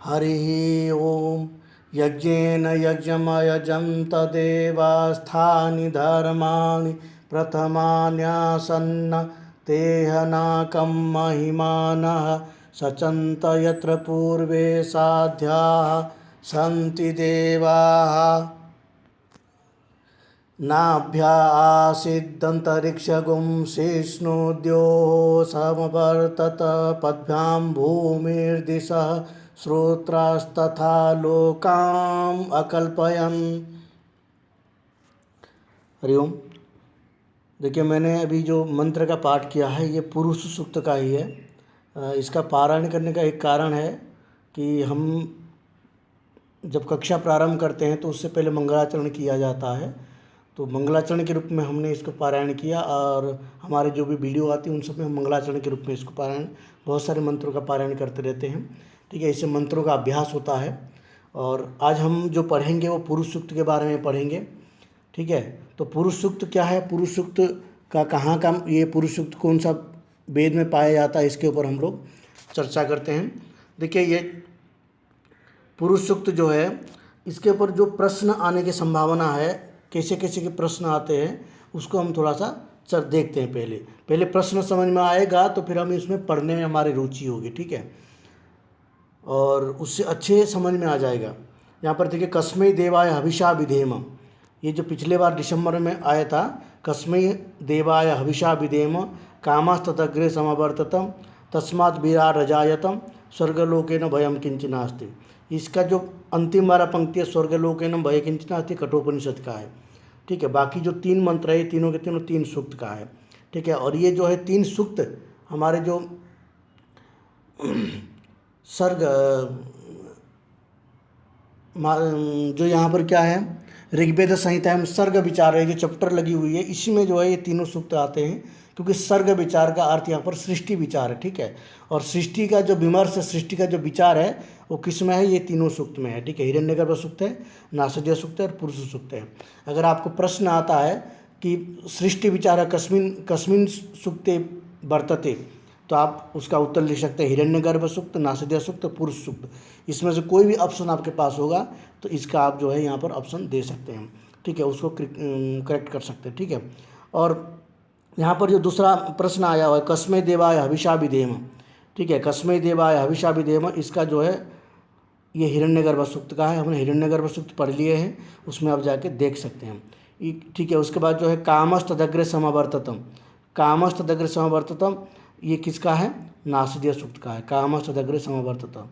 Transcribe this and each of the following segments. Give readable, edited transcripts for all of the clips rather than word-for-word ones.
हरिः ओम। यज्ञेन यज्ञमयजं तदेवास्थानि धर्माणि प्रथमान्यासन्न तेहनाकं महिमानः सचन्त यत्र पूर्वे साध्याः सन्ति देवाः। नाभ्या आसीदन्तरिक्षगुं शिष्णुद्योः समवर्तत पद्भ्यां भूमिर्दिशः श्रोत्रास्तथा लोकाम् अकल्पयन्। हरिओम। देखिए, मैंने अभी जो मंत्र का पाठ किया है ये पुरुष सूक्त का ही है। इसका पारायण करने का एक कारण है कि हम जब कक्षा प्रारंभ करते हैं तो उससे पहले मंगलाचरण किया जाता है। तो मंगलाचरण के रूप में हमने इसको पारायण किया और हमारे जो भी वीडियो आती है उन सब में हम मंगलाचरण के रूप में इसको पारायण, बहुत सारे मंत्रों का पारायण करते रहते हैं। ठीक है, इससे मंत्रों का अभ्यास होता है। और आज हम जो पढ़ेंगे वो पुरुष सूक्त के बारे में पढ़ेंगे। ठीक है, तो पुरुष सूक्त क्या है, पुरुष सूक्त का कहाँ का, ये पुरुष सूक्त कौन सा वेद में पाया जाता है, इसके ऊपर हम लोग चर्चा करते हैं। देखिए, ये पुरुष सूक्त जो है इसके ऊपर जो प्रश्न आने की संभावना है, कैसे कैसे के प्रश्न आते हैं उसको हम थोड़ा सा देखते हैं। पहले प्रश्न समझ में आएगा तो फिर हम इसमें पढ़ने में हमारी रुचि होगी। ठीक है, और उससे अच्छे समझ में आ जाएगा। यहाँ पर देखिए, कस्मै देवाय हविषा विधेम, ये जो पिछले बार दिसंबर में आया था, कस्मै देवाय हविषा विधेम कामस्तदग्रे समवर्ततम तस्मात् विराट रजायतम स्वर्गलोकेन भयम किंचन नास्ति। इसका जो अंतिम वाला पंक्ति है स्वर्गलोकेन भय किंचन नास्ति कठोपनिषद का है। ठीक है, बाकी जो 3 मंत्र है तीनों के तीनों 3 सूक्त का है। ठीक है, और ये जो है 3 सूक्त हमारे जो सर्ग जो यहाँ पर क्या है, ऋग्वेद संहिता में सर्ग विचार है, जो चैप्टर लगी हुई है इसी में जो है ये तीनों सूक्त आते हैं, क्योंकि सर्ग विचार का अर्थ यहाँ पर सृष्टि विचार है। ठीक है, और सृष्टि का जो विमर्श, सृष्टि का जो विचार है वो किस में है, ये तीनों सूक्त में है। ठीक है, हिरण्यगर्भ सूक्त है, नासदीय सूक्त है और पुरुष सूक्त है। अगर आपको प्रश्न आता है कि सृष्टि विचार कस्मिन सूक्ते वर्तते, तो आप उसका उत्तर लिख सकते हैं हिरण्यगर्भ सूक्त, नासदीय सूक्त, पुरुष सूक्त। इसमें से कोई भी ऑप्शन आपके पास होगा तो इसका आप जो है यहाँ पर ऑप्शन दे सकते हैं। ठीक है, उसको करेक्ट कर सकते हैं। ठीक है, और यहाँ पर जो दूसरा प्रश्न आया हुआ है कस्मै देवाय हविषा विधेम। ठीक है, कस्मै देवाय हविषा विधेम, इसका जो है ये हिरण्यगर्भ सूक्त का है। हमने हिरण्यगर्भ सूक्त पढ़ लिए हैं, उसमें आप जाके देख सकते हैं। ठीक है, उसके बाद जो है कामस्तदग्रे समवर्ततम, कामस्तदग्रे समवर्ततम, ये किसका है, नासदीय सूक्त का है, कामस्तदग्रे समवर्ततम।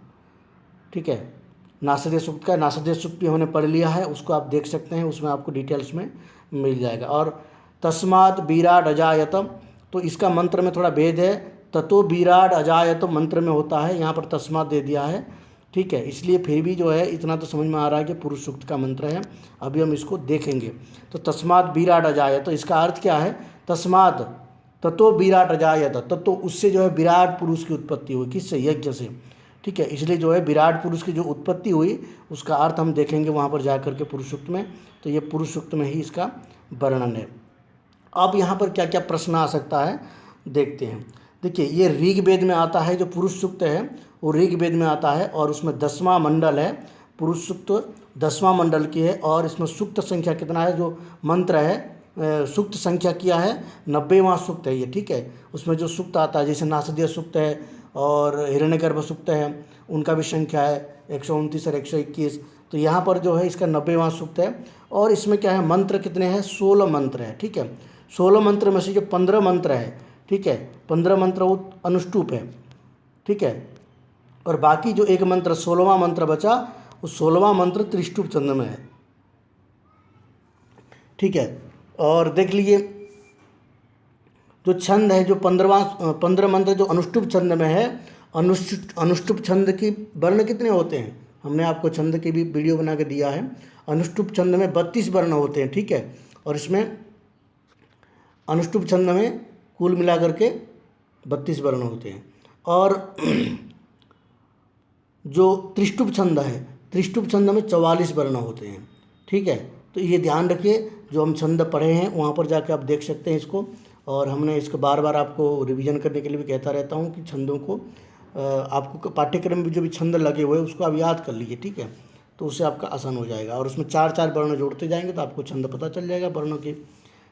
ठीक है, नासदीय सूक्त का, नासदीय सूक्त भी हमने पढ़ लिया है, उसको आप देख सकते हैं, उसमें आपको डिटेल्स में मिल जाएगा। और तस्मात् विराट अजायतम, तो इसका मंत्र में थोड़ा भेद है, ततो विराट अजायतम मंत्र में होता है, यहाँ पर तस्मात् दे दिया है। ठीक है, इसलिए फिर भी जो है इतना तो समझ में आ रहा है कि पुरुष सूक्त का मंत्र है। अभी हम इसको देखेंगे। तो तस्मात् विराट अजायत, तो इसका अर्थ क्या है, तस्मात् ततो विराट अजायत, ततो उससे जो है विराट पुरुष की उत्पत्ति हुई, किससे, यज्ञ से। ठीक है, इसलिए जो है विराट पुरुष की जो उत्पत्ति हुई उसका अर्थ हम देखेंगे वहाँ पर जा करके पुरुष सूक्त में। तो ये पुरुष सूक्त में ही इसका वर्णन है। अब यहाँ पर क्या क्या प्रश्न आ सकता है देखते हैं। देखिए, ये ऋग्वेद में आता है, जो पुरुष सूक्त है वो ऋग्वेद में आता है और उसमें 10वां मंडल है, पुरुष सूक्त 10वां मंडल की है। और इसमें सूक्त संख्या कितना है, जो मंत्र है सूक्त संख्या किया है 90वां सूक्त है ये। ठीक है, उसमें जो सूक्त आता है जैसे नासदीय सूक्त है और हिरण्यगर्भ सूक्त है, उनका भी संख्या है 129 और 121। तो यहाँ पर जो है इसका 90वां सूक्त है। और इसमें क्या है, मंत्र कितने हैं, 16 मंत्र है। ठीक है, 16 मंत्र में से जो 15 मंत्र है, ठीक है, 15 मंत्र वो अनुष्टुप है। ठीक है, और बाकी जो एक मंत्र 16वां मंत्र बचा, वो 16वां मंत्र त्रिष्टुप छंद में है। ठीक है, और देख लीजिए जो छंद है, जो 15 मंत्र जो अनुष्टुप छंद में है, अनुष्टुप छंद की वर्ण कितने होते हैं, हमने आपको छंद की भी वीडियो बना के दिया है। अनुष्टुप छंद में 32 वर्ण होते हैं। ठीक है, और इसमें अनुष्टुप छंद में कुल मिलाकर के 32 वर्ण होते हैं। और जो त्रिष्टुप छंद है, त्रिष्टुप छंद में 44 वर्ण होते हैं। ठीक है, तो ये ध्यान रखिए, जो हम छंद पढ़े हैं वहाँ पर जाके आप देख सकते हैं इसको। और हमने इसको बार बार आपको रिवीजन करने के लिए भी कहता रहता हूँ कि छंदों को आपको पाठ्यक्रम में जो भी छंद लगे हुए हैं उसको आप याद कर लीजिए, ठीक है। तो उससे आपका आसान हो जाएगा, और उसमें 4-4 वर्ण जोड़ते जाएंगे तो आपको छंद पता चल जाएगा वर्णों के,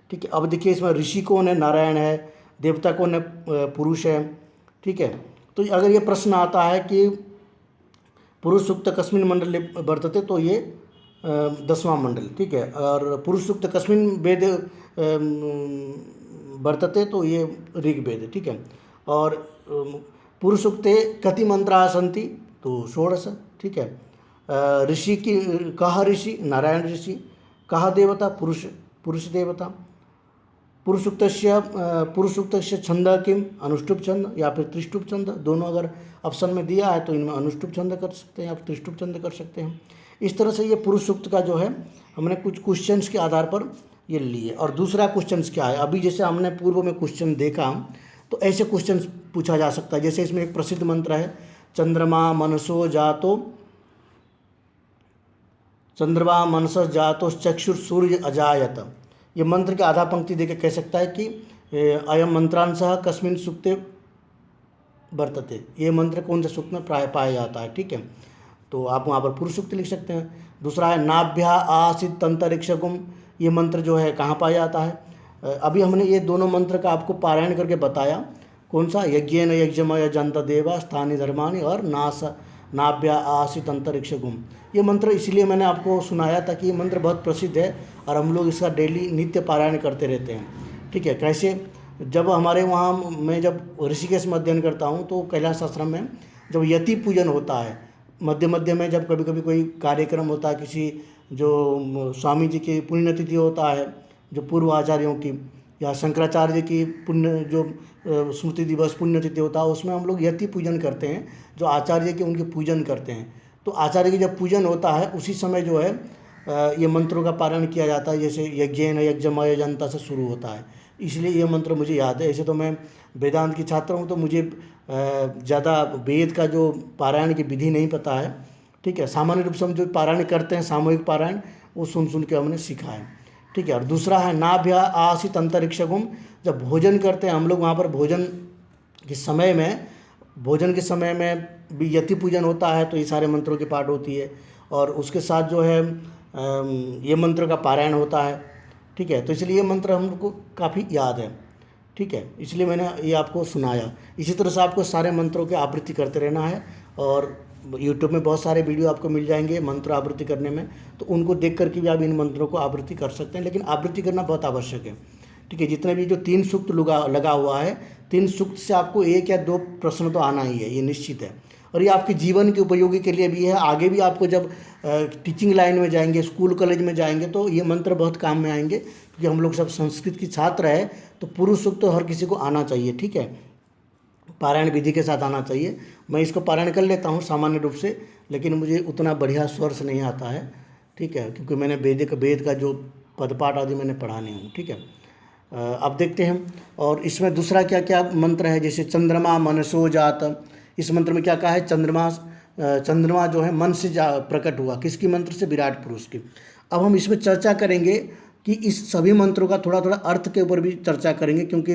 ठीक है। अब देखिए इसमें ऋषि कौन है, नारायण है, देवता कौन है, पुरुष है, ठीक है। तो अगर ये प्रश्न आता है कि पुरुष सूक्त कस्मिन् मंडले वर्तते, तो ये 10वां मंडल, ठीक है। और पुरुष सूक्त कस्मिन् वेद वर्तते, तो ये ऋग्वेद, ठीक है। और पुरुष सूक्ते कति मंत्रा सन्ति, तो 16, ठीक है। ऋषि की कह ऋषि, नारायण ऋषि, कह देवता, पुरुष देवता। पुरुष सूक्तस्य छंद किम, अनुष्टुप छंद या फिर त्रिष्टुप छंद, दोनों अगर ऑप्शन में दिया है तो इनमें अनुष्टुप छंद कर सकते हैं या फिर त्रिष्टुप छंद कर सकते हैं। इस तरह से ये पुरुष सूक्त का जो है हमने कुछ क्वेश्चंस के आधार पर ये लिए। और दूसरा क्वेश्चंस क्या है, अभी जैसे हमने पूर्व में क्वेश्चन देखा तो ऐसे क्वेश्चन पूछा जा सकता है। जैसे इसमें एक प्रसिद्ध मंत्र है, चंद्रमा मनसो जातो चक्षुर सूर्य अजायत। ये मंत्र के आधा पंक्ति देके कह सकता है कि अयम मंत्रांशः कस्मिन् सूक्ते वर्तते, ये मंत्र कौन से सूक्त में प्राय पाया जाता है, ठीक है। तो आप वहाँ पर पुरुष सूक्त लिख सकते हैं। दूसरा है नाभ्या आसित अंतरिक्षगुम, ये मंत्र जो है कहाँ पाया जाता है। अभी हमने ये दोनों मंत्र का आपको पारायण करके बताया, कौन सा, यज्ञेन यज्ञमय जंत देवा स्थानीय धर्मानि और नाभ्या आसित अंतरिक्षगुम। ये मंत्र इसलिए मैंने आपको सुनाया था कि ये मंत्र बहुत प्रसिद्ध है और हम लोग इसका डेली नित्य पारायण करते रहते हैं, ठीक है। कैसे, जब हमारे वहाँ मैं जब ऋषिकेश में अध्ययन करता हूँ तो कैलाश आश्रम में जब यति पूजन होता है, मध्य मध्य में जब कभी कभी कोई कार्यक्रम होता है, किसी जो स्वामी जी की पुण्यतिथि होता है, जो पूर्व आचार्यों की, या शंकराचार्य की पुण्य जो स्मृति दिवस पुण्यतिथि होता है, उसमें हम लोग यति पूजन करते हैं, जो आचार्य के उनके पूजन करते हैं। तो आचार्य की जब पूजन होता है उसी समय जो है ये मंत्रों का पारायण किया जाता है। जैसे यज्ञेन यज्ञमय जनता से शुरू होता है, इसलिए ये मंत्र मुझे याद है। ऐसे तो मैं वेदांत की छात्र हूँ तो मुझे ज़्यादा वेद का जो पारायण की विधि नहीं पता है, ठीक है। सामान्य रूप से हम जो पारायण करते हैं सामूहिक पारायण, वो सुन के हमने सीखा है, ठीक है। और दूसरा है नाभ्या आसित अंतरिक्षगुम, जब भोजन करते हैं हम लोग वहाँ पर भोजन के समय में भी यति पूजन होता है, तो ये सारे मंत्रों की पाठ होती है और उसके साथ जो है ये मंत्र का पारायण होता है, ठीक है। तो इसलिए ये मंत्र हमको काफ़ी याद है, ठीक है, इसलिए मैंने ये आपको सुनाया। इसी तरह से आपको सारे मंत्रों की आवृत्ति करते रहना है, और यूट्यूब में बहुत सारे वीडियो आपको मिल जाएंगे मंत्र आवृत्ति करने में, तो उनको देख करके भी आप इन मंत्रों को आवृत्ति कर सकते हैं। लेकिन आवृत्ति करना बहुत आवश्यक है, ठीक है। जितने भी जो 3 सूक्त लगा हुआ है, 3 सूक्त से आपको 1 या 2 प्रश्न तो आना ही है, ये निश्चित है। और ये आपके जीवन के उपयोगी के लिए भी है। आगे भी आपको जब टीचिंग लाइन में जाएंगे, स्कूल कॉलेज में जाएंगे, तो ये मंत्र बहुत काम में आएंगे, क्योंकि हम लोग सब संस्कृत की छात्र है, तो पुरुष सूक्त तो हर किसी को आना चाहिए, ठीक है, पारायण विधि के साथ आना चाहिए। मैं इसको पारायण कर लेता हूँ सामान्य रूप से, लेकिन मुझे उतना बढ़िया स्वर से नहीं आता है, ठीक है, क्योंकि मैंने वेद का जो पदपाठ आदि मैंने पढ़ा नहीं हूँ, ठीक है। अब देखते हैं और इसमें दूसरा क्या क्या मंत्र है। जैसे चंद्रमा मनसो जात, इस मंत्र में क्या कहा है, चंद्रमा जो है मन से प्रकट हुआ, किसकी मंत्र से, विराट पुरुष की। अब हम इसमें चर्चा करेंगे कि इस सभी मंत्रों का थोड़ा थोड़ा अर्थ के ऊपर भी चर्चा करेंगे, क्योंकि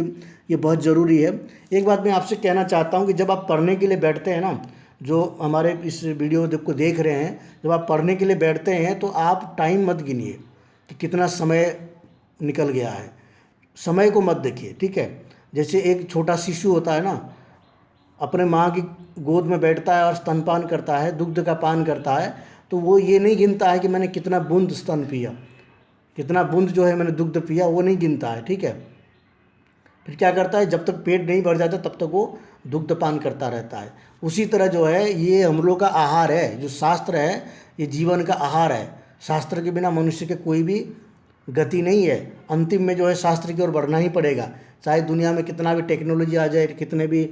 ये बहुत ज़रूरी है। एक बात मैं आपसे कहना चाहता हूँ कि जब आप पढ़ने के लिए बैठते हैं ना, जो हमारे इस वीडियो को देख रहे हैं, जब आप पढ़ने के लिए बैठते हैं तो आप टाइम मत गिनिए कि कितना समय निकल गया है, समय को मत देखिए, ठीक है। जैसे एक छोटा शिशु होता है ना, अपने माँ की गोद में बैठता है और स्तनपान करता है, दुग्ध का पान करता है, तो वो ये नहीं गिनता है कि मैंने कितना बूंद स्तन पिया, कितना बूंद जो है मैंने दुग्ध पिया, वो नहीं गिनता है, ठीक है। फिर क्या करता है, जब तक पेट नहीं भर जाता तब तक वो दुग्ध पान करता रहता है। उसी तरह जो है ये हम लोग का आहार है, जो शास्त्र है ये जीवन का आहार है। शास्त्र के बिना मनुष्य के कोई भी गति नहीं है। अंतिम में जो है शास्त्र की ओर बढ़ना ही पड़ेगा, चाहे दुनिया में कितना भी टेक्नोलॉजी आ जाए, कितने भी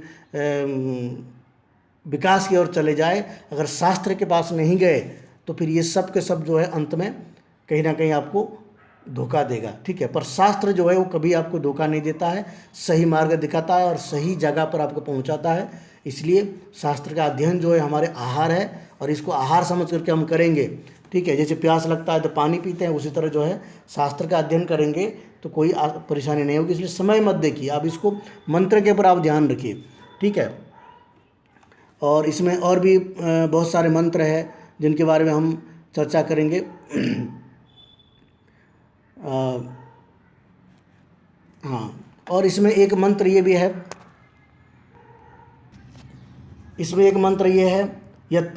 विकास की ओर चले जाए, अगर शास्त्र के पास नहीं गए तो फिर ये सब के सब जो है अंत में कहीं ना कहीं आपको धोखा देगा, ठीक है। पर शास्त्र जो है वो कभी आपको धोखा नहीं देता है, सही मार्ग दिखाता है और सही जगह पर आपको पहुंचाता है। इसलिए शास्त्र का अध्ययन जो है हमारे आहार है, और इसको आहार समझ करके हम करेंगे, ठीक है। जैसे प्यास लगता है तो पानी पीते हैं, उसी तरह जो है शास्त्र का अध्ययन करेंगे तो कोई परेशानी नहीं होगी। इसलिए समय मत देखिए, आप इसको मंत्र के ऊपर आप ध्यान रखिए, ठीक है। और इसमें और भी बहुत सारे मंत्र हैं जिनके बारे में हम चर्चा करेंगे। हाँ, और इसमें एक मंत्र ये भी है, इसमें एक मंत्र ये है, यत्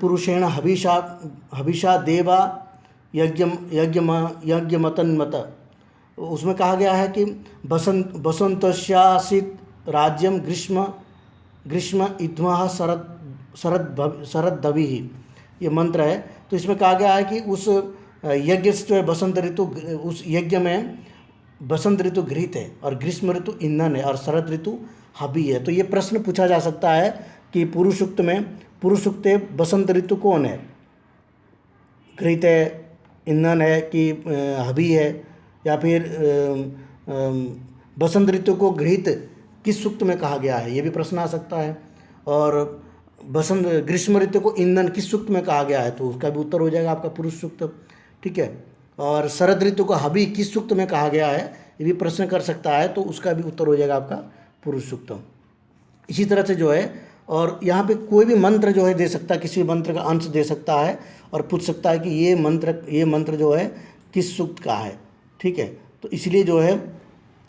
पुरुषेण हविषा देवा यज्ञमतन्मत। उसमें कहा गया है कि बसंतस्यासीत राज्यम ग्रीष्म इत्मः शरदभि, ये मंत्र है। तो इसमें कहा गया है कि उस यज्ञ से जो है बसंत ऋतु, उस यज्ञ में बसंत ऋतु घृत है और ग्रीष्म ऋतु ईंधन है और शरद ऋतु हबी है। तो ये प्रश्न पूछा जा सकता है कि पुरुष सूक्त में, पुरुष सूक्त बसंत ऋतु कौन है, घृत है, ईंधन है कि हबी है, या फिर बसंत ऋतु को घृत किस सूक्त में कहा गया है, ये भी प्रश्न आ सकता है। और ग्रीष्म ऋतु को ईंधन किस सूक्त में कहा गया है, तो उसका भी उत्तर हो जाएगा आपका पुरुष सूक्त, ठीक है। और शरद ऋतु को हबी किस सूक्त में कहा गया है, ये भी प्रश्न कर सकता है, तो उसका भी उत्तर हो जाएगा आपका पुरुष सूक्त। इसी तरह से जो है, और यहाँ पे कोई भी मंत्र जो है दे सकता है, किसी मंत्र का अंश दे सकता है और पूछ सकता है कि ये मंत्र जो है किस सूक्त का है, ठीक है। तो इसलिए जो है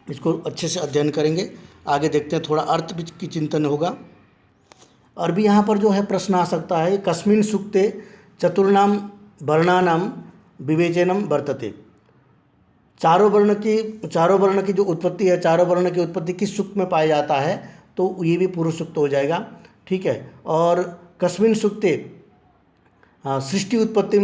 इसको अच्छे से अध्ययन करेंगे। आगे देखते हैं, थोड़ा अर्थ भी की चिंतन होगा। और भी यहाँ पर जो है प्रश्न आ सकता है, कस्मिन् सूक्ते चतुर्णाम वर्णानाम विवेचनम वर्तते। चारों वर्ण की जो उत्पत्ति है, चारों वर्ण की उत्पत्ति किस सूक्त में पाया जाता है, तो ये भी पुरुष सूक्त हो जाएगा, ठीक है। और कस्मिन् सूक्ते सृष्टि उत्पत्ति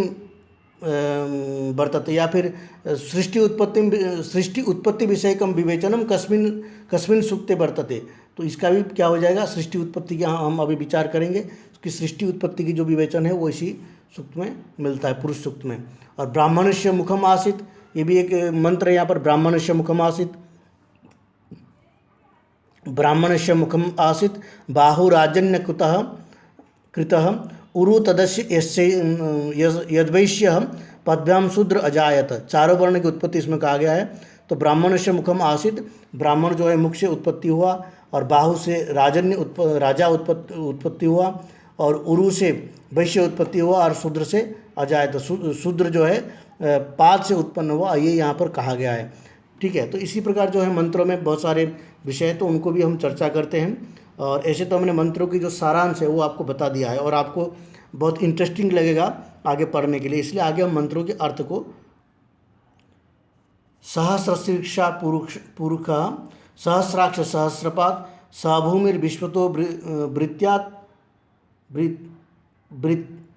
वर्तते, या फिर सृष्टि उत्पत्ति विषयकम विवेचनम कस्मिन् सूक्ते वर्तते। तो इसका भी क्या हो जाएगा, सृष्टि उत्पत्ति का हम अभी विचार करेंगे कि सृष्टि उत्पत्ति की जो विवेचन है वो इसी सूक्त में मिलता है, पुरुष सूक्त में। और ब्राह्मणस्य मुखम आसीत, ये भी एक मंत्र है यहाँ पर, ब्राह्मणस्य मुखम आसीत, ब्राह्मणस्य मुखम आसीत बाहुराजन्य कृतः उरु तदस्य यद्वैश्य पद्भ्याम शूद्र अजायत। चारों वर्ण की उत्पत्ति इसमें कहा गया है। तो ब्राह्मणस्य मुखम आसीत, ब्राह्मण जो है मुख से उत्पत्ति हुआ, और बाहु से राजा उत्पत्ति हुआ, और उरु से वैश्य उत्पत्ति हुआ, और शूद्र से अजायत, शूद्र जो है पाद से उत्पन्न हुआ, ये यहाँ पर कहा गया है, ठीक है। तो इसी प्रकार जो है मंत्रों में बहुत सारे विषय, तो उनको भी हम चर्चा करते हैं। और ऐसे तो हमने मंत्रों की जो सारांश है वो आपको बता दिया है, और आपको बहुत इंटरेस्टिंग लगेगा आगे पढ़ने के लिए, इसलिए आगे हम मंत्रों के अर्थ को, सहस्रशीर्षा पुरुष सहस्राक्ष सहस्रपाद सभूमिर्विश्वतो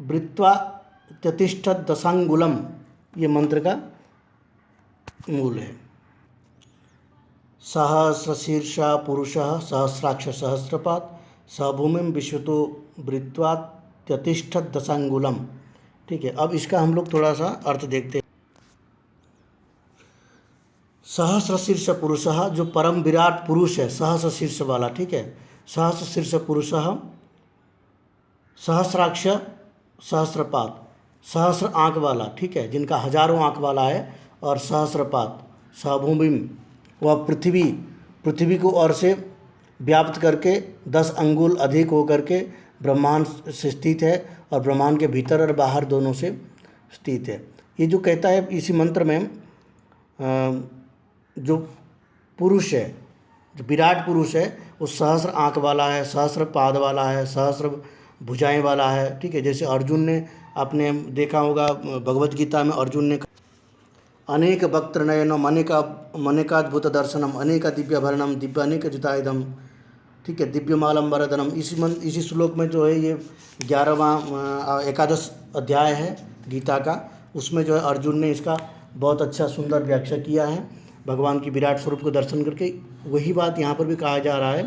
वृत्वा त्यतिष्ठत् दशांगुलम, ये मंत्र का मूल है। सहस्रशीर्षा पुरुषः सहस्राक्ष सहस्रपाद सभूमिं विश्वतो वृत्वा त्यतिष्ठत् दशांगुलम, ठीक है। अब इसका हम लोग थोड़ा सा अर्थ देखते हैं। सहस्र शीर्ष पुरुषः, जो परम विराट पुरुष है, सहस्र शीर्ष वाला, ठीक है। सहस्र शीर्ष पुरुषः, सहस्राक्ष सहस्रपाद, सहस्र आँख वाला, ठीक है, जिनका हजारों आँख वाला है, और सहस्रपाद सभूमिम, वह पृथ्वी को और से व्याप्त करके 10 अंगुल अधिक होकर के ब्रह्मांड से स्थित है, और ब्रह्मांड के भीतर और बाहर दोनों से स्थित है। ये जो कहता है इसी मंत्र में, जो पुरुष है, जो विराट पुरुष है, वो सहस्र आँख वाला है, सहस्र पाद वाला है, सहस्र भुजाएं वाला है, ठीक है। जैसे अर्जुन ने, आपने देखा होगा भगवत गीता में, अर्जुन ने अनेक वक्त्र नयनम अनेकाद्भुत दर्शनम अनेक दिव्याभरणम दिव्य अनेक जितायुधम, ठीक है, दिव्यमालम वरदनम। इसी श्लोक में जो है ये 11वां एकादश अध्याय है गीता का, उसमें जो है अर्जुन ने इसका बहुत अच्छा सुंदर व्याख्या किया है, भगवान की विराट स्वरूप को दर्शन करके। वही बात यहाँ पर भी कहा जा रहा है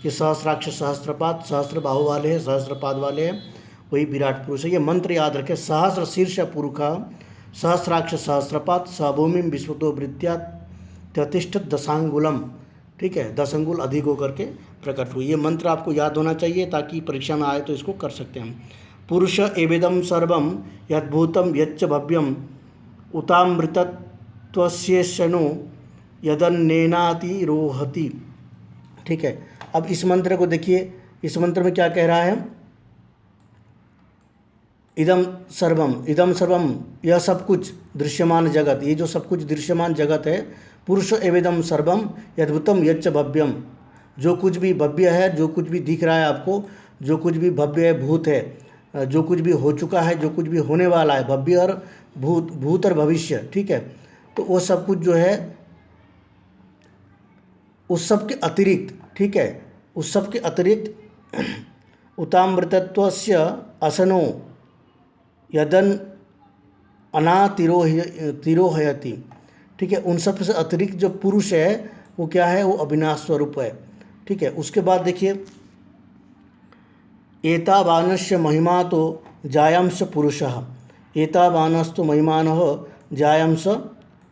कि सहस्राक्ष सहस्त्रपाद, सहस्त्र बाहु वाले हैं, सहस्त्रपाद वाले हैं, वही विराट पुरुष है। ये मंत्र याद रखें, सहस्र शीर्ष पुरुषः सहस्राक्ष सहस्त्रपाद सभूमिम विश्वतो वृत्या त्यतिष्ठत् दशांगुलम, ठीक है, 10 अंगुल अधिक होकर के प्रकट हुई। ये मंत्र आपको याद होना चाहिए ताकि परीक्षा में आए तो इसको कर सकते हैं। पुरुष एवेदम सर्वम यद्भूतम यच्च भव्यम उतामृतत्वस्येषणो यदन्नेनातिरोहति, ठीक है। अब इस मंत्र को देखिए, इस मंत्र में क्या कह रहा है? इदम सर्वम, यह सब कुछ दृश्यमान जगत, ये जो सब कुछ दृश्यमान जगत है, पुरुष एवेदम सर्वम यद्भुतम यच्च भव्यम, जो कुछ भी भव्य है, जो कुछ भी दिख रहा है आपको, जो कुछ भी भव्य है, भूत है, जो कुछ भी हो चुका है, जो कुछ भी होने वाला है, भव्य और भूत और भविष्य, ठीक है। तो वो सब कुछ जो है उस सब के अतिरिक्त, ठीक है, उस सब के अतिरिक्त उतामृतत्वस्य असनो यदन तिरोहयति, ठीक है, उन सब से अतिरिक्त जो पुरुष है वो क्या है? वो अविनाश स्वरूप है, ठीक है। उसके बाद देखिए, एतावानस्य महिमा तो जायांश पुरुषः, एतावानस्तु महिमानः जायांश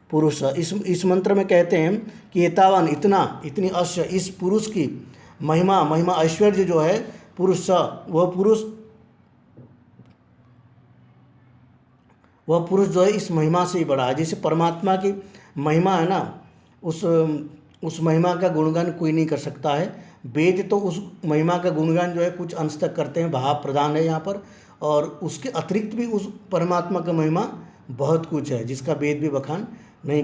पुरुष। इस मंत्र में कहते हैं कि एतावान, इतना, इतनी अश्य, इस पुरुष की महिमा ऐश्वर्य जो है, पुरुष, वह पुरुष जो है इस महिमा से ही बड़ा है। जैसे परमात्मा की महिमा है ना, उस महिमा का गुणगान कोई नहीं कर सकता है। वेद तो उस महिमा का गुणगान जो है कुछ अंश तक करते हैं, भाव प्रदान है यहाँ पर, और उसके अतिरिक्त भी उस परमात्मा का महिमा बहुत कुछ है जिसका वेद भी बखान नहीं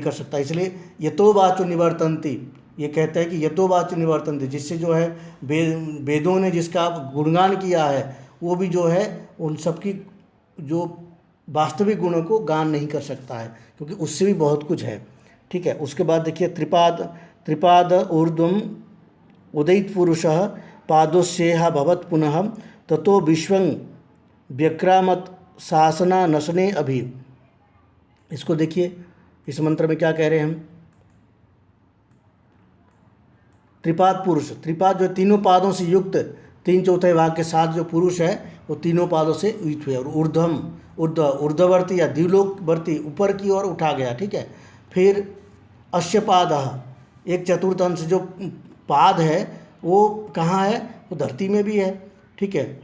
कर सकता। इसलिए यतो वाचो निवर्तन्ति, ये कहते हैं कि यतो वाचो निवर्तन्ति, जिससे जो है वेदों ने जिसका गुणगान किया है वो भी जो है उन सबकी जो वास्तविक गुणों को गान नहीं कर सकता है, क्योंकि उससे भी बहुत कुछ है, ठीक है। उसके बाद देखिए, त्रिपाद ऊर्ध्वम उदयित पुरुषः पादोस्येह भवत् पुनः ततो विश्वं व्यक्रामत शासना नशने अभि। इसको देखिए, इस मंत्र में क्या कह रहे हैं हम? त्रिपाद पुरुष, त्रिपाद जो तीनों पादों से युक्त, 3/4 भाग के साथ जो पुरुष है वो तीनों पादों से युक्त हुए, और ऊर्ध्ववर्ती या द्विलोकवर्ती, ऊपर की ओर उठा गया, ठीक है। फिर अश्यपादः, 1/4 जो पाद है वो कहाँ है? वो धरती में भी है, ठीक है।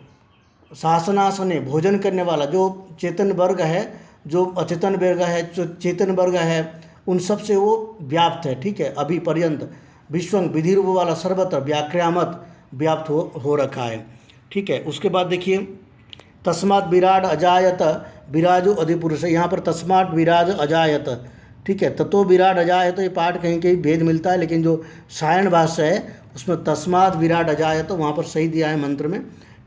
शासनासने, भोजन करने वाला, जो चेतन वर्ग है, जो अचेतन वर्ग है, जो चेतन वर्ग है, उन सब से वो व्याप्त है, ठीक है, अभी पर्यंत। विश्वं, विधि रूप वाला, सर्वत्र व्याक्रामत, व्याप्त हो रखा है, ठीक है। उसके बाद देखिए, तस्मात् विराट अजायत विराजो अधिपुरुष, यहाँ पर तस्मात् विराज अजायत, ठीक है, ततो विराट अजायत, ये पाठ कहीं कहीं भेद मिलता है, लेकिन जो सायण भाष्य है उसमें तस्मात् विराट अजायत वहाँ पर सही दिया है मंत्र में,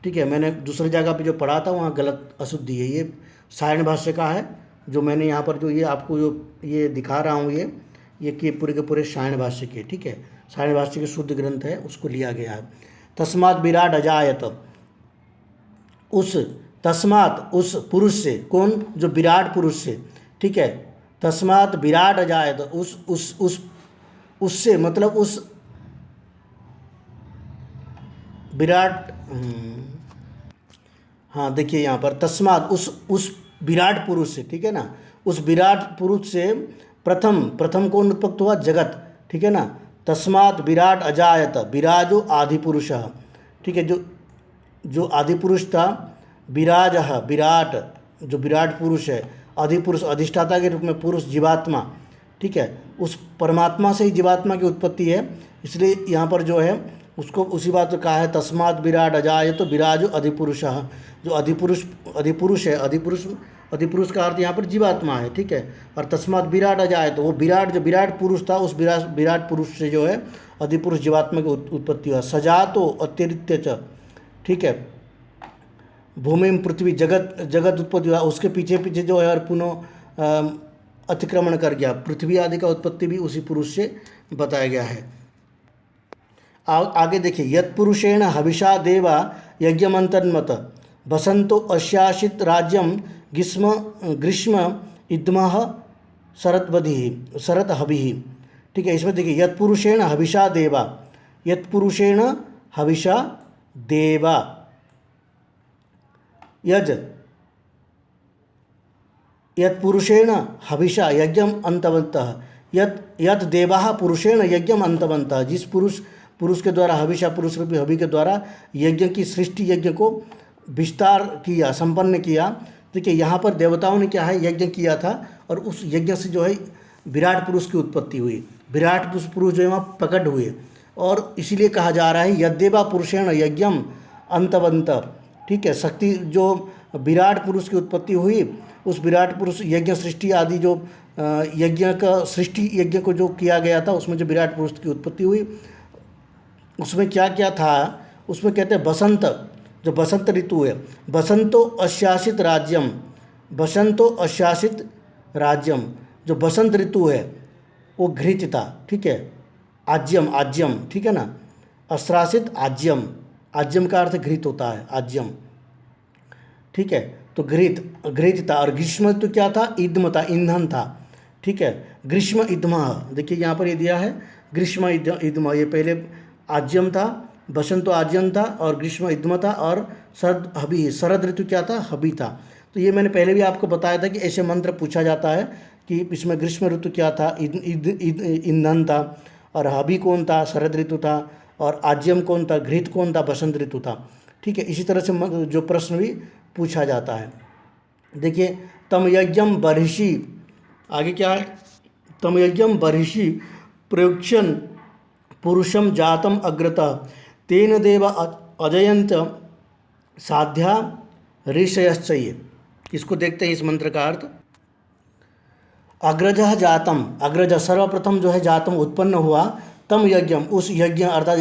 ठीक है। मैंने दूसरी जगह पे जो पढ़ा था वहाँ गलत अशुद्धि है, ये सायण भाष्य का है, जो मैंने यहाँ पर जो ये आपको जो ये दिखा रहा हूँ, ये कि पूरे के पूरे सायण भाष्य के, ठीक है, सायण भाष्य के शुद्ध ग्रंथ है, उसको लिया गया है। तस्मात् विराट अजायत, तस्मात् उस पुरुष से, कौन? जो विराट पुरुष से, ठीक है। तस्मात् विराट अजायत, उससे मतलब उस विराट, हाँ देखिए यहाँ पर तस्मात् उस विराट पुरुष से, ठीक है ना, उस विराट पुरुष से प्रथम कौन उत्पत्त हुआ? जगत, ठीक है ना। तस्मात् विराट अजायत विराजो आदिपुरुषः, ठीक है, जो आदिपुरुष था, विराट, जो विराट पुरुष है, अधिपुरुष अधिष्ठाता के रूप में पुरुष, जीवात्मा, ठीक है, उस परमात्मा से ही जीवात्मा की उत्पत्ति है। इसलिए यहाँ पर जो है उसको उसी बात को कहा है, तस्मात् विराट अजायत विराजो अधिपुरुषः, जो अधिपुरुष है, अधिपुरुष का अर्थ यहाँ पर जीवात्मा है, ठीक है। और तस्मात् विराट अजायत, वो जो विराट पुरुष था, उस विराट पुरुष से जो है अधिपुरुष जीवात्मा की उत्पत्ति हुआ। सजातो अतिरिक्त च, ठीक है, भूमि में पृथ्वी, जगत उत्पत्ति हुआ, उसके पीछे जो है और पुनः अतिक्रमण कर गया, पृथ्वी आदि का उत्पत्ति भी उसी पुरुष से बताया गया है। आगे देखिए, यत्पुरुषेण हविषा देवा यज्ञमंतन्मत बसंतो अश्यासित राज्यम ग्रीष्म इद्मः शरत हविः, ठीक है। इसमें देखिए, यत्पुरुषेण हविषा देवा, यत्पुरुषेण हविषा देवा, यत्पुरुषेण हविषा यज्ञम अंतवन्तः, यत् देवाः पुरुषेण यज्ञम अंतवन्तः, जिस पुरुष के द्वारा, हविषा पुरुष रूपी हवि के द्वारा यज्ञ की सृष्टि, यज्ञ को विस्तार किया, संपन्न किया। देखिए यहाँ पर देवताओं ने क्या है, यज्ञ किया था, और उस यज्ञ से जो है विराट पुरुष की उत्पत्ति हुई, विराट पुरुष जो है वहाँ प्रकट हुए, और इसीलिए कहा जा रहा है यद्देवा पुरुषेण यज्ञम अंतवंत, ठीक है। शक्ति जो विराट पुरुष की उत्पत्ति हुई, उस विराट पुरुष यज्ञ सृष्टि आदि जो यज्ञ का सृष्टि यज्ञ को जो किया गया था, उसमें जो विराट पुरुष की उत्पत्ति हुई, उसमें क्या क्या था, उसमें कहते हैं बसंत, जो बसंत ऋतु है, बसंतो अशासित राज्यम, बसंतो अशासित राज्यम, जो बसंत ऋतु है वो घृत था, ठीक है। आज्यम, आज्यम, ठीक है ना, अश्रासित आज्यम, आज्यम का अर्थ घृत होता है, आज्यम, ठीक है। तो घृत, घृत था। और ग्रीष्म ऋतु क्या था, ईदम था, ईंधन था, ठीक है। ग्रीष्म ईदम, देखिए यहाँ पर ये दिया है ग्रीष्म ईदम, ये पहले आज्यम था, बसंतो आज्यम था, और ग्रीष्म ईदम था, और शरद हबी, शरद ऋतु क्या था, हबी था। तो ये मैंने पहले भी आपको बताया था कि ऐसे मंत्र पूछा जाता है कि इसमें ग्रीष्म ऋतु क्या था, ईंधन था, और हबी कौन था, शरद ऋतु था, और आज्यम कौन था, घृत कौन था, बसंत ऋतु था, ठीक है। इसी तरह से जो प्रश्न भी पूछा जाता है। देखिए तम यज्ञम बर्हिषि, आगे क्या है, तम यज्ञम बर्हिषि प्रयोक्षण पुरुषम जातम अग्रतः तेन देव अजयंत साध्या ऋषयश्चये। इसको देखते हैं इस मंत्र का अर्थ। अग्रज जातम, अग्रज सर्वप्रथम जो है जातम उत्पन्न हुआ, तम यज्ञम, उस यज्ञ अर्थात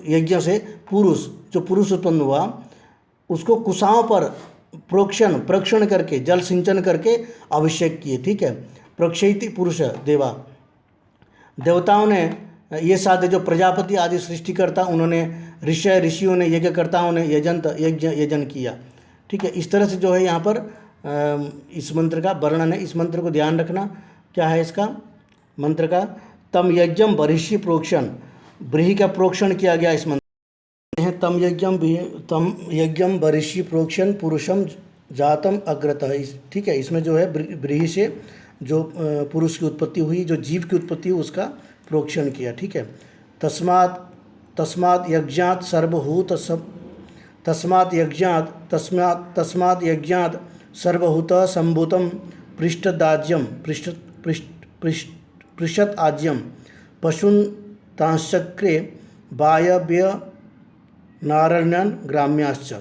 यज्ञ से पुरुष, जो पुरुष उत्पन्न हुआ, उसको कुशाओं पर प्रोक्षण करके, जल सिंचन करके अभिषेक किए, ठीक है। प्रोक्षयति पुरुष देवा, देवताओं ने ये साधे, जो प्रजापति आदि सृष्टिकर्ता, उन्होंने ऋषियों ने, यज्ञकर्ताओं ने यजन किया, ठीक है। इस तरह से जो है यहाँ पर इस मंत्र का वर्णन है। इस मंत्र को ध्यान रखना, क्या है इसका मंत्र का, तम यज्ञम बर्हिषि प्रोक्षण, ब्रीहि का प्रोक्षण किया गया इस मंत्र है। तम यज्ञम बर्हिषि प्रोक्षण पुरुषम जातम अग्रतः, ठीक है। इसमें जो है ब्रीहि से जो पुरुष की उत्पत्ति हुई, जो जीव की उत्पत्ति हुई, उसका प्रोक्षण किया, ठीक है। तस्मात् यज्ञात सर्वभूत तस्मात् यज्ञात सर्वभूत संभूतम पृष्ठदाज्यम, पृषत आज्यम पशुन तांश्चक्रे वायव्य नारण्यन ग्राम्याश्च।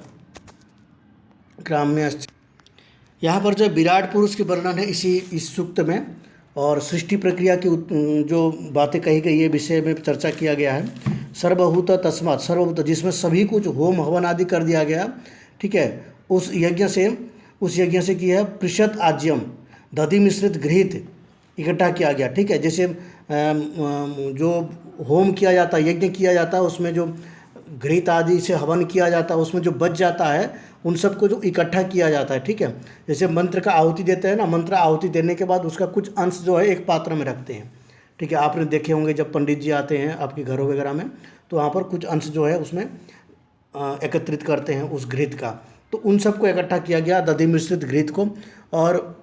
यहाँ पर जो विराट पुरुष के वर्णन है इस सूक्त में, और सृष्टि प्रक्रिया की जो बातें कही गई है विषय में चर्चा किया गया है। सर्वभूत तस्मात्, सर्वभूत जिसमें सभी कुछ होम हवन आदि कर दिया गया, ठीक है। उस यज्ञ से किया है पृषत आज्यम, दधि मिश्रित घृत इकट्ठा किया गया, ठीक है। जैसे जो होम किया जाता है, यज्ञ किया जाता है, उसमें जो घृत आदि से हवन किया जाता है, उसमें जो बच जाता है उन सबको जो इकट्ठा किया जाता है, ठीक है। जैसे मंत्र का आहुति देते हैं ना, मंत्र आहुति देने के बाद उसका कुछ अंश जो है एक पात्र में रखते हैं, ठीक है। आपने देखे होंगे जब पंडित जी आते हैं आपके घरों वगैरह में, तो वहाँ पर कुछ अंश जो है उसमें एकत्रित करते हैं उस घृत का। तो उन सबको इकट्ठा किया गया, दधि मिश्रित घृत को, और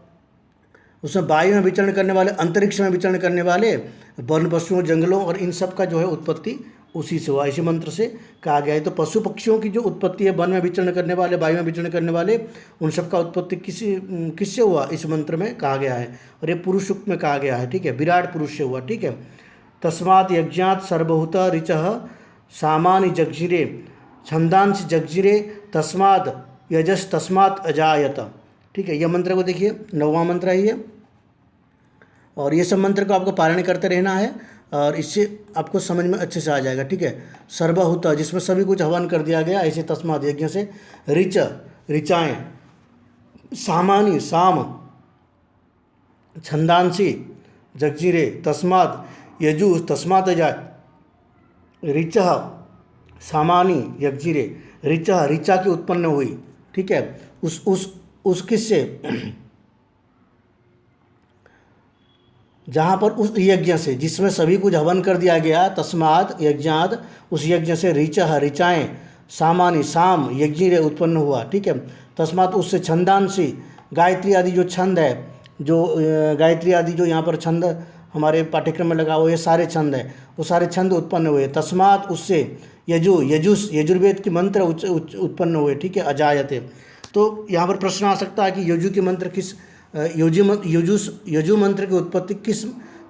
उसमें वायु में विचरण करने वाले, अंतरिक्ष में विचरण करने वाले वन पशुओं, जंगलों और इन सब का जो है उत्पत्ति उसी से हुआ, इसी मंत्र से कहा गया है। तो पशु पक्षियों की जो उत्पत्ति है, वन में विचरण करने वाले, वायु में विचरण करने वाले, उन सब का उत्पत्ति किससे हुआ, इस मंत्र में कहा गया है, और ये पुरुष सूक्त में कहा गया है, ठीक है। विराट पुरुष से हुआ, ठीक है। तस्मात् यज्ञात सर्वभूत ऋचः सामान्य जगजिरे छंदांश जगजिरे तस्मात् यजस तस्मात् अजायत, ठीक है। यह मंत्र को देखिए, 9वां मंत्र है ये, और ये सब मंत्र को आपको पारायण करते रहना है, और इससे आपको समझ में अच्छे से आ जाएगा, ठीक है। सर्वभूत जिसमें सभी कुछ हवन कर दिया गया, ऐसे तस्मात् यज्ञ से, ऋच ऋचाएँ, सामानी साम, छंदांसी जगजीरे तस्मात् यजु तस्मात् अजाय, ऋचः सामानी यज्जीरे, ऋचः ऋचा की उत्पन्न हुई, ठीक है। उस किससे, जहाँ पर उस यज्ञ से जिसमें सभी कुछ हवन कर दिया गया, तस्मात् यज्ञात, उस यज्ञ से ऋचः ऋचाएँ, सामानी साम यज्ञिरे उत्पन्न हुआ, ठीक है। तस्मात् उससे छंदांशी, गायत्री आदि जो छंद है, जो गायत्री आदि जो यहाँ पर छंद हमारे पाठ्यक्रम में लगा हुआ, ये सारे छंद है, वो सारे छंद उत्पन्न हुए। तस्मात् उससे यजुर्वेद के मंत्र उत्पन्न हुए, ठीक है, अजायते। तो यहाँ पर प्रश्न आ सकता है कि यजु के मंत्र किस यजु मंत्र की उत्पत्ति किस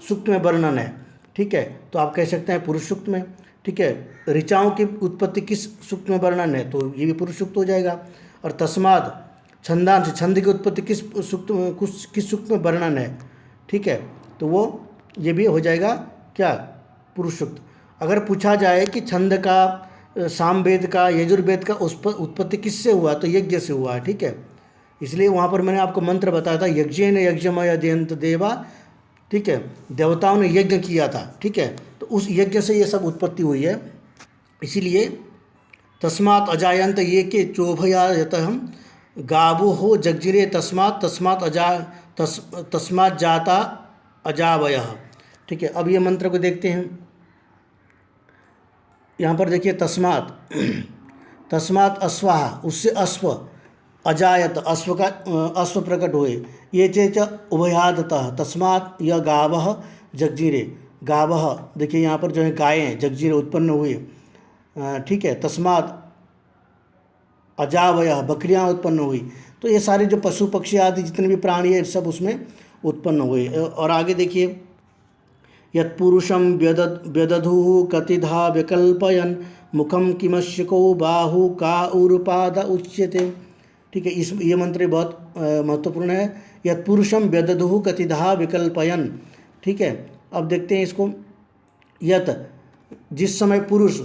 सूक्त में वर्णन है, ठीक है, तो आप कह सकते हैं पुरुष सूक्त में। ठीक है, ऋचाओं की उत्पत्ति किस सूक्त में वर्णन है, तो ये भी पुरुष सूक्त हो जाएगा। और तस्माद छंदांश, छंद की उत्पत्ति किस सूक्त में वर्णन है, ठीक है, तो वो ये भी हो जाएगा क्या, पुरुष सूक्त। अगर पूछा जाए कि छंद का, सामवेद का, यजुर्वेद का उस पर उत्पत्ति किससे हुआ, तो यज्ञ से हुआ है। ठीक है, इसलिए वहाँ पर मैंने आपको मंत्र बताया था, यज्ञेन यज्ञमय अध्ययंत देवा। ठीक है, देवताओं ने यज्ञ किया था। ठीक है, तो उस यज्ञ से ये सब उत्पत्ति हुई है। इसीलिए तस्मात् अजायंत ये के चोभयायत हम गावो हो जगजिरे तस्मात् जाता अजावयः। ठीक है, अब ये मंत्र को देखते हैं। यहाँ पर देखिए तस्मात् अश्वाहा, उससे अश्व, अजायत अश्व का अश्व प्रकट हुए, ये चेच उभयादतः तस्मात् यह गावः जगजीरे, गावः देखिए यहाँ पर जो है गायें जगजीरे उत्पन्न हुए। ठीक है, तस्मात् अजावयः बकरियाँ उत्पन्न हुई। तो ये सारे जो पशु पक्षी आदि जितने भी प्राणी है सब उसमें उत्पन्न हुए। और आगे देखिए, यत्पुरुषं व्यदधुः कतिधा विकल्पयन् मुखम किमश्यको बाहु का उरुपाद उच्यते। ठीक है, इस ये मंत्र बहुत महत्वपूर्ण है। यत्पुरुषं व्यदधुः कतिधा विकल्पयन्। ठीक है, अब देखते हैं इसको। यत जिस समय पुरुष,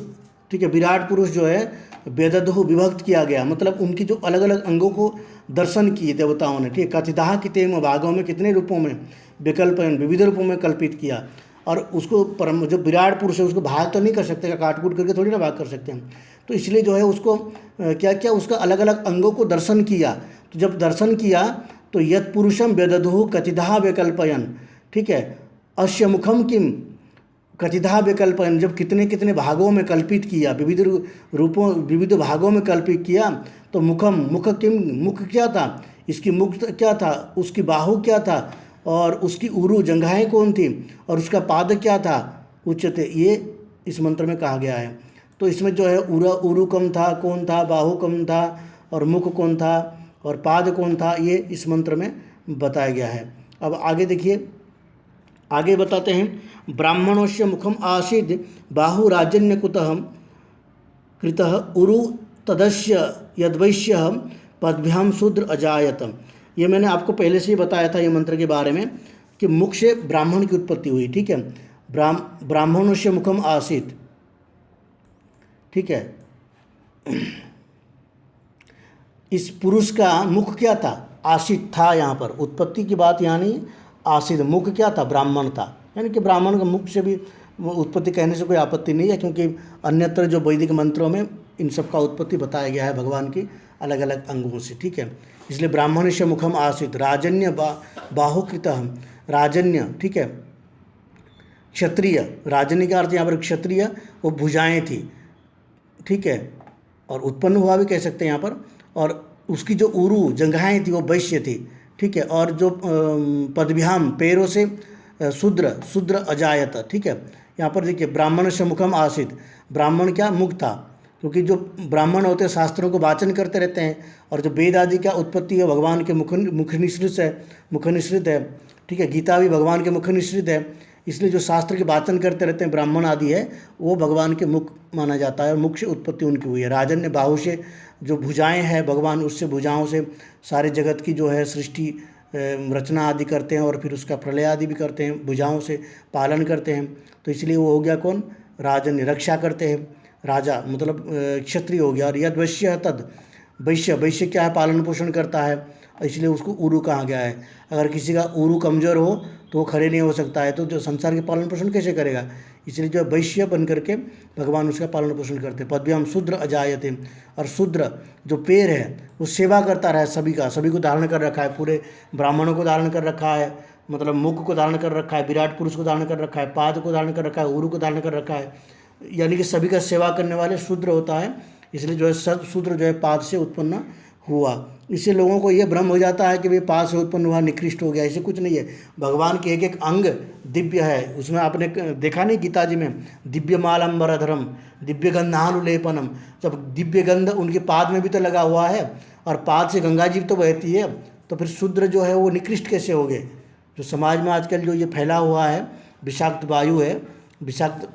ठीक है, विराट पुरुष जो है व्यदधुः विभक्त किया गया, मतलब उनकी जो अलग अलग अंगों को दर्शन किए देवताओं ने। ठीक है, कतिधा कितेम भागों में, कितने रूपों में, विकल्पयन् विविध रूपों में कल्पित किया। और उसको परम जो विराट पुरुष है उसको भाग तो नहीं कर सकते, काट कूट करके थोड़ी ना भाग कर सकते हैं। तो इसलिए जो है उसको क्या क्या उसका अलग अलग अंगों को दर्शन किया। तो जब दर्शन किया तो यत पुरुषम व्यदधुः कतिधा विकल्पयन्। ठीक है, अस्य मुखम किम कतिधा विकल्पयन्, जब कितने कितने भागों में कल्पित किया, विविध रूपों विविध भागों में कल्पित किया, तो मुखम मुख किम, मुख क्या था, इसकी मुख क्या था, उसकी बाहु क्या था, और उसकी उरु जंघाएं कौन थी, और उसका पाद क्या था, उच्चते, ये इस मंत्र में कहा गया है। तो इसमें जो है उरु कम था, कौन था, बाहु कम था, और मुख कौन था, और पाद कौन था, ये इस मंत्र में बताया गया है। अब आगे देखिए, आगे बताते हैं। ब्राह्मणोस्य मुखम आसीद बाहु राजन्य कुतः कृतः उरु तदस्य यद्वैश्य पद्भ्याम शूद्र अजायत। ये मैंने आपको पहले से ही बताया था ये मंत्र के बारे में कि मुख से ब्राह्मण की उत्पत्ति हुई। ठीक है, ब्राह्मणों से मुखम आसीत। ठीक है, इस पुरुष का मुख क्या था, आसित था। यहाँ पर उत्पत्ति की बात यहाँ नहीं, आसित मुख क्या था, ब्राह्मण था। यानी कि ब्राह्मण का मुख से भी उत्पत्ति कहने से कोई आपत्ति नहीं है, क्योंकि अन्यत्र जो वैदिक मंत्रों में इन सब का उत्पत्ति बताया गया है भगवान की अलग अलग अंगों से। ठीक है, इसलिए ब्राह्मण से मुखम आसित राजन्य बाहुकृत राजन्य। ठीक है, क्षत्रिय, राजन्य का अर्थ यहाँ पर क्षत्रिय, वो भुजाएं थी। ठीक है, और उत्पन्न हुआ भी कह सकते हैं यहाँ पर। और उसकी जो उरु जंघाएं थी वो वैश्य थी। ठीक है, और जो पदभ्याम पैरों से शूद्र अजायत। ठीक है, यहाँ पर देखिए ब्राह्मण से मुखम आसित, ब्राह्मण क्या मुख था, क्योंकि जो ब्राह्मण होते हैं शास्त्रों को वाचन करते रहते हैं, और जो वेद आदि का उत्पत्ति है भगवान के मुख निश्रित है। ठीक है, गीता भी भगवान के मुख निश्रित है, इसलिए जो शास्त्र के वाचन करते रहते हैं ब्राह्मण आदि है वो भगवान के मुख माना जाता है, और मुख से उत्पत्ति उनकी हुई है। राजन्य बाहु से जो भुजाएं हैं भगवान, उससे भुजाओं से सारे जगत की जो है सृष्टि रचना आदि करते हैं, और फिर उसका प्रलय आदि भी करते हैं, भुजाओं से पालन करते हैं। तो इसलिए वो हो गया कौन, राजन्य, रक्षा करते हैं, राजा मतलब क्षत्रिय हो गया। और यद वैश्य है तद वैश्य, वैश्य क्या है, पालन पोषण करता है, इसलिए उसको उरु कहा गया है। अगर किसी का उरु कमज़ोर हो तो वो खड़े नहीं हो सकता है, तो जो संसार के पालन पोषण कैसे करेगा, इसलिए जो वैश्य बन करके भगवान उसका पालन पोषण करते हैं। पद्भ्याम शूद्र अजायते, और शूद्र जो पैर है वो सेवा करता रहा है सभी का, सभी को धारण कर रखा है, पूरे ब्राह्मणों को धारण कर रखा है, मतलब मुख को धारण कर रखा है, विराट पुरुष को धारण कर रखा है, पाद को धारण कर रखा है, उरु को धारण कर रखा है, यानी कि सभी का सेवा करने वाले शूद्र होता है। इसलिए जो है शूद्र जो है पाद से उत्पन्न हुआ। इससे लोगों को ये भ्रम हो जाता है कि भाई पाद से उत्पन्न हुआ निकृष्ट हो गया, ऐसे कुछ नहीं है। भगवान के एक एक अंग दिव्य है, उसमें आपने देखा नहीं गीता जी में, दिव्य मालंबरधरम दिव्य गंधानुलेपनम, जब दिव्य गंध उनके पाद में भी तो लगा हुआ है, और पाद से गंगा जी तो बहती है, तो फिर शूद्र जो है वो निकृष्ट कैसे हो गए। जो समाज में आजकल जो ये फैला हुआ है विषाक्त वायु है, विषाक्त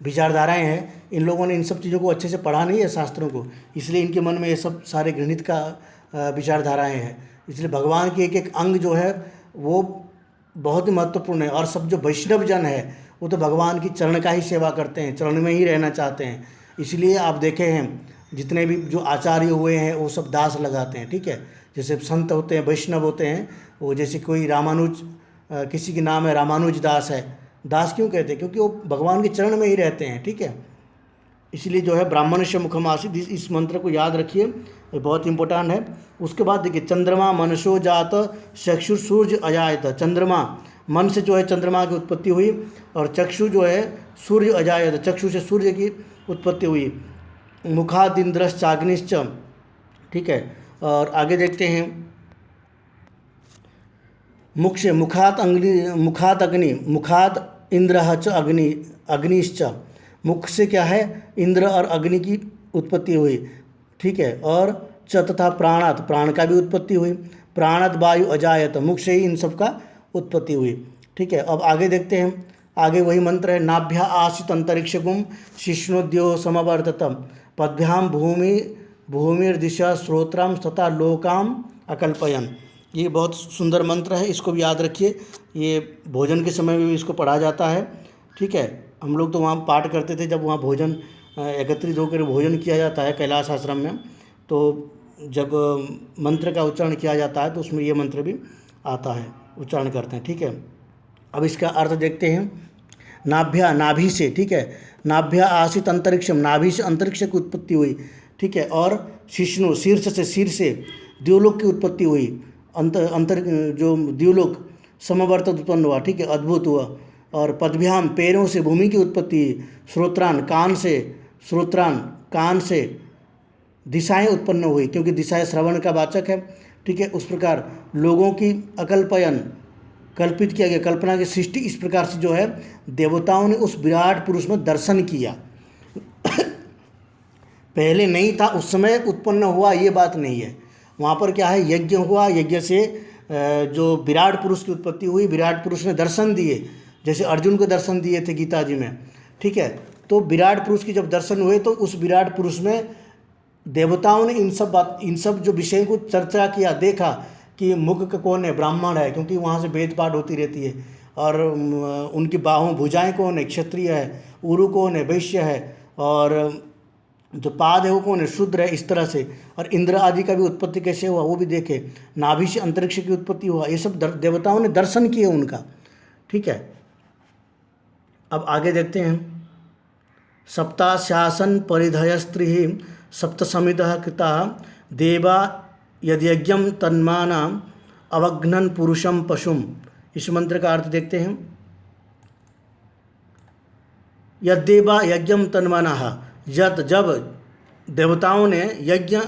विचारधाराएं हैं, इन लोगों ने इन सब चीज़ों को अच्छे से पढ़ा नहीं है शास्त्रों को, इसलिए इनके मन में ये सब सारे घृणित का विचारधाराएं हैं। इसलिए भगवान के एक एक अंग जो है वो बहुत ही महत्वपूर्ण है। और सब जो वैष्णव जन है वो तो भगवान की चरण का ही सेवा करते हैं, चरण में ही रहना चाहते हैं। इसलिए आप देखे हैं जितने भी जो आचार्य हुए हैं वो सब दास लगाते हैं, ठीक है। जैसे संत होते हैं, वैष्णव होते हैं, वो जैसे कोई रामानुज, किसी के नाम है रामानुज दास है, दास क्यों कहते हैं? क्योंकि वो भगवान के चरण में ही रहते हैं, ठीक है। इसलिए जो है ब्राह्मणस्य मुखम आसीत्, इस मंत्र को याद रखिए, ये बहुत इंपॉर्टेंट है। उसके बाद देखिए चंद्रमा मनसो जात चक्षु सूर्य अजायत, चंद्रमा मन से जो है चंद्रमा की उत्पत्ति हुई, और चक्षु जो है सूर्य अजायत, चक्षु से सूर्य की उत्पत्ति हुई। मुखादिंद्रश्चाग्निश्च, ठीक है। और आगे देखते हैं मुख से मुखात अग्नि, मुखात इंद्र च अग्निश्च, मुख से क्या है इंद्र और अग्नि की उत्पत्ति हुई, ठीक है। और च तथा प्राणात, प्राण का भी उत्पत्ति हुई। प्राणात वायु अजायत, मुख से ही इन सब का उत्पत्ति हुई, ठीक है। अब आगे देखते हैं, आगे वही मंत्र है, नाभ्या आसित अंतरिक्षगुम शिष्णोद्यो समवर्ततम पद्भ्याम भूमिर्दिशा श्रोत्राम तथा लोकाम अकल्पयन। ये बहुत सुंदर मंत्र है, इसको भी याद रखिए। ये भोजन के समय में भी इसको पढ़ा जाता है, ठीक है। हम लोग तो वहाँ पाठ करते थे जब वहाँ भोजन एकत्रित होकर भोजन किया जाता है कैलाश आश्रम में, तो जब मंत्र का उच्चारण किया जाता है तो उसमें ये मंत्र भी आता है, उच्चारण करते हैं, ठीक है। अब इसका अर्थ देखते हैं, नाभ्या, नाभि से, ठीक है। नाभ्या आसित अंतरिक्षम, नाभि से अंतरिक्ष की उत्पत्ति हुई, ठीक है। और शिष्णु, शीर्ष से, सिर से द्युलोक की उत्पत्ति हुई, अंतर जो द्युलोक समवर्त उत्पन्न हुआ, ठीक है, अद्भुत हुआ। और पद्भ्याम, पैरों से भूमि की उत्पत्ति, श्रोत्रान, कान से, श्रोत्रान कान से दिशाएं उत्पन्न हुई, क्योंकि दिशाएं श्रवण का वाचक है, ठीक है। उस प्रकार लोगों की अकल्पयन, कल्पित किया गया, कल्पना की सृष्टि, इस प्रकार से जो है देवताओं ने उस विराट पुरुष में दर्शन किया। पहले नहीं था, उस समय उत्पन्न हुआ, ये बात नहीं है। वहाँ पर क्या है, यज्ञ हुआ, यज्ञ से जो विराट पुरुष की उत्पत्ति हुई, विराट पुरुष ने दर्शन दिए, जैसे अर्जुन को दर्शन दिए थे गीता जी में, ठीक है। तो विराट पुरुष की जब दर्शन हुए तो उस विराट पुरुष में देवताओं ने इन सब जो विषय को चर्चा किया, देखा कि मुख का कौन है, ब्राह्मण है, क्योंकि वहाँ से वेद पाठ होती रहती है। और उनकी बाहों भुजाएं कौन है, क्षत्रिय है। उरु कौन है, वैश्य है। और जो पाद है वो कौन है, शूद्र है, इस तरह से। और इंद्र आदि का भी उत्पत्ति कैसे हुआ वो भी देखे, नाभि से अंतरिक्ष की उत्पत्ति हुआ, ये सब देवताओं ने दर्शन किए उनका, ठीक है। अब आगे देखते हैं, सप्ताशासन परिधय स्त्री सप्त समितः कृता देवा यद्यज्ञम तन्माना अवघ्नन पुरुषम पशुम। इस मंत्र का अर्थ देखते हैं, यद्देवा यज्ञम तन्माना, जब देवताओं ने यज्ञ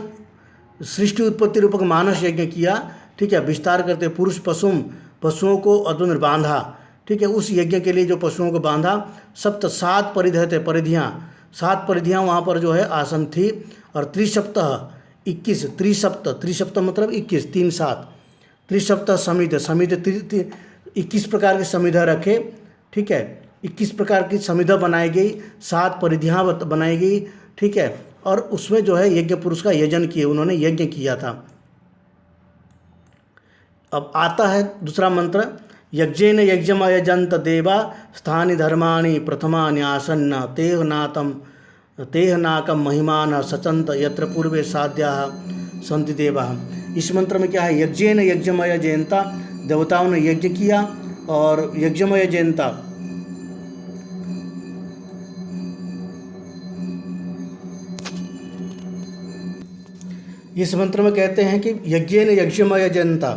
सृष्टि उत्पत्ति रूपक मानस यज्ञ किया, ठीक है, विस्तार करते पुरुष पशुओं को अधुन बांधा, ठीक है। उस यज्ञ के लिए जो पशुओं को बांधा, सप्त 7 परिधय थे, परिधियाँ, 7 परिधियाँ वहाँ पर जो है आसन थी। और त्रिसप्तः 21, त्रिसप्त मतलब 21, 3 7, त्रिसप्तः समिध 21 प्रकार के समिधा रखे, ठीक है। 21 प्रकार की समिधा बनाई गई, 7 परिधियाँ बनाई गई, ठीक है। और उसमें जो है यज्ञ पुरुष का यजन किए, उन्होंने यज्ञ किया था। अब आता है दूसरा मंत्र, यज्ञेन यज्ञमयजंत देवा स्थानि धर्माणि प्रथमानि आसन्न तेह नाकम महिमान सचंत यत्र पूर्वे साध्याः संति देवाः। इस मंत्र में क्या है, यज्ञेन यज्ञमय जयंता, देवताओं ने यज्ञ किया, और यज्ञमय जयंता इस मंत्र में कहते हैं कि यज्ञेन यज्ञमय जनता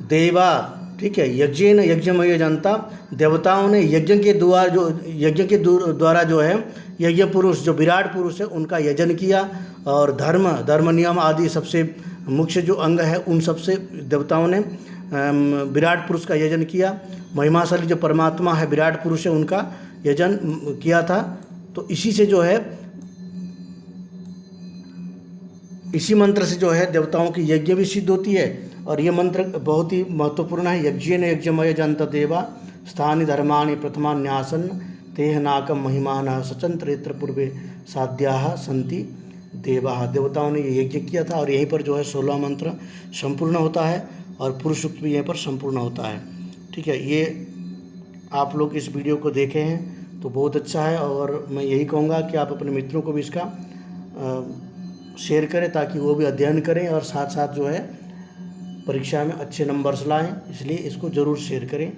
देवा, ठीक है, यज्ञेन यज्ञमय जनता, देवताओं ने यज्ञ के द्वारा जो है यज्ञ पुरुष, जो विराट पुरुष है, उनका यजन किया। और धर्म नियम आदि सबसे मुख्य जो अंग है, उन सबसे देवताओं ने विराट पुरुष का यजन किया। महिमाशाली जो परमात्मा है, विराट पुरुष है, उनका यजन किया था। तो इसी से जो है, इसी मंत्र से जो है देवताओं की यज्ञ भी सिद्ध होती है। और ये मंत्र बहुत ही महत्वपूर्ण है, यज्ञेन यज्ञमय जंत देवा स्थानि धर्माणि प्रथमान्यासन तेह नाकम महिमानः सचंत्रेत्र पूर्वे साध्याः संति देवाः। देवताओं ने ये यज्ञ किया था और यहीं पर जो है 16 मंत्र संपूर्ण होता है और पुरुष सूक्त भी यहीं पर संपूर्ण होता है। ठीक है, ये आप लोग इस वीडियो को देखे हैं तो बहुत अच्छा है, और मैं यही कहूँगा कि आप अपने मित्रों को भी इसका शेयर करें ताकि वो भी अध्ययन करें और साथ साथ जो है परीक्षा में अच्छे नंबर्स लाएं, इसलिए इसको ज़रूर शेयर करें।